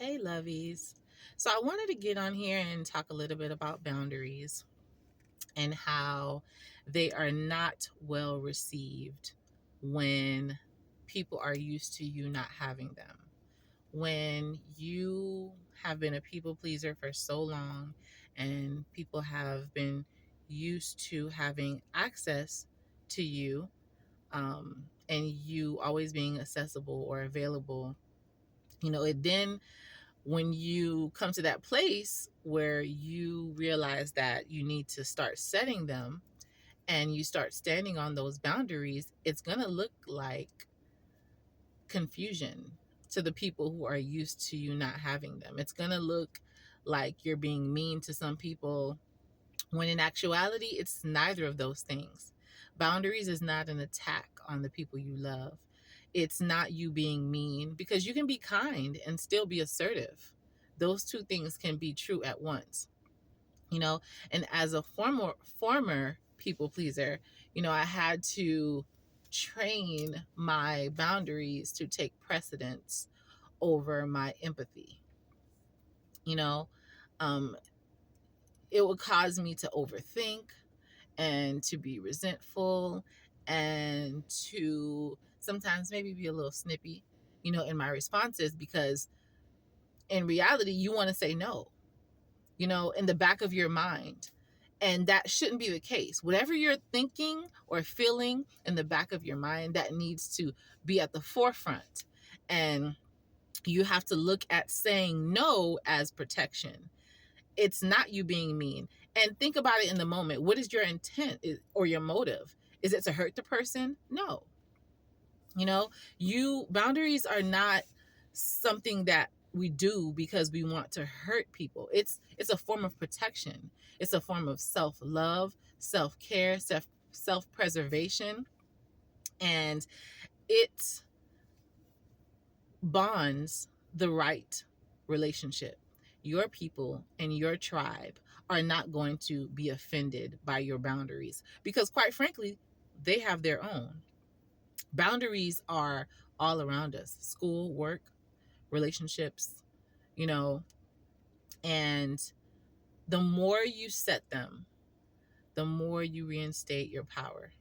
Hey, lovies. So, I wanted to get on here and talk a little bit about boundaries and how they are not well received when people are used to you not having them. When you have been a people pleaser for so long and people have been used to having access to you, and you always being accessible or available, it then when you come to that place where you realize that you need to start setting them and you start standing on those boundaries, it's going to look like confusion to the people who are used to you not having them. It's going to look like you're being mean to some people when in actuality, it's neither of those things. Boundaries is not an attack on the people you love. It's not you being mean, because you can be kind and still be assertive. Those two things can be true at once, you know. And as a former people pleaser, I had to train my boundaries to take precedence over my empathy. You know, um, it would cause me to overthink and to be resentful and to sometimes maybe be a little snippy, in my responses, because in reality, you want to say no, in the back of your mind. And that shouldn't be the case. Whatever you're thinking or feeling in the back of your mind, that needs to be at the forefront. And you have to look at saying no as protection. It's not you being mean. And think about it in the moment. What is your intent or your motive? Is it to hurt the person? No. You boundaries are not something that we do because we want to hurt people. It's a form of protection. It's a form of self-love, self-care, self-preservation, and it bonds the right relationship. Your people and your tribe are not going to be offended by your boundaries because, quite frankly, they have their own. Boundaries are all around us: school, work, relationships, you know, and the more you set them, the more you reinstate your power.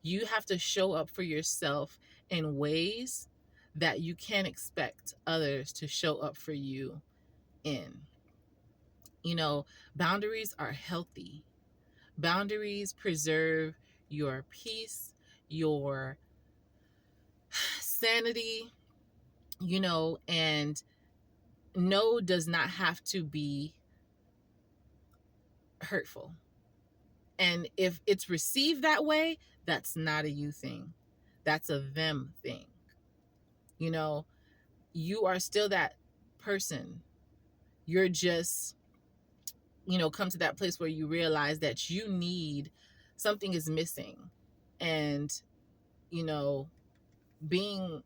You have to show up for yourself in ways that you can't expect others to show up for you in. Boundaries are healthy. Boundaries preserve your peace, your sanity, and no does not have to be hurtful. And if it's received that way, that's not a you thing. That's a them thing. You know, you are still that person. You're just, come to that place where you realize that you need something is missing. And, you know, being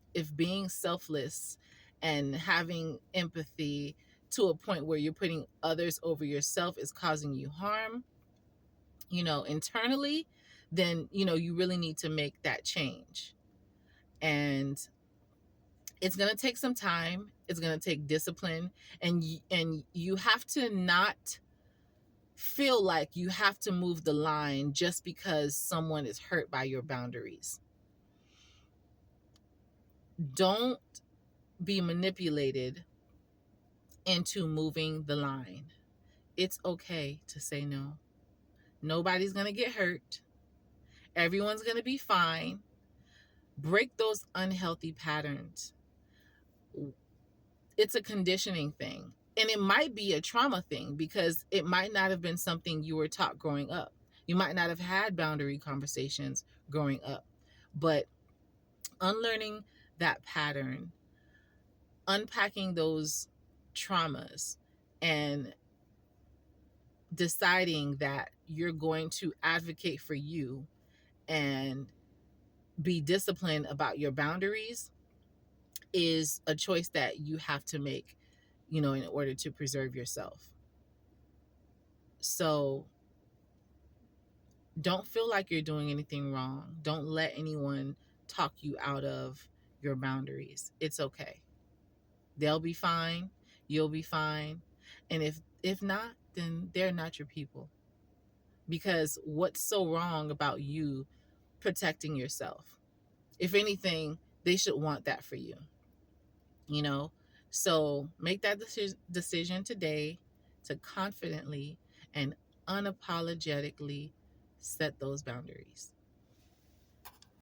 selfless and having empathy to a point where you're putting others over yourself is causing you harm, internally, then, you really need to make that change. And it's going to take some time. It's going to take discipline, and you have to not feel like you have to move the line just because someone is hurt by your boundaries. Don't be manipulated into moving the line. It's okay to say no. Nobody's going to get hurt. Everyone's going to be fine. Break those unhealthy patterns. It's a conditioning thing. And it might be a trauma thing because it might not have been something you were taught growing up. You might not have had boundary conversations growing up. But unlearning that pattern, unpacking those traumas, and deciding that you're going to advocate for you and be disciplined about your boundaries is a choice that you have to make, in order to preserve yourself. So don't feel like you're doing anything wrong. Don't let anyone talk you out of your boundaries. It's okay. They'll be fine, you'll be fine. And if not, then they're not your people. Because what's so wrong about you protecting yourself? If anything, they should want that for you, you know? So make that decision today to confidently and unapologetically set those boundaries.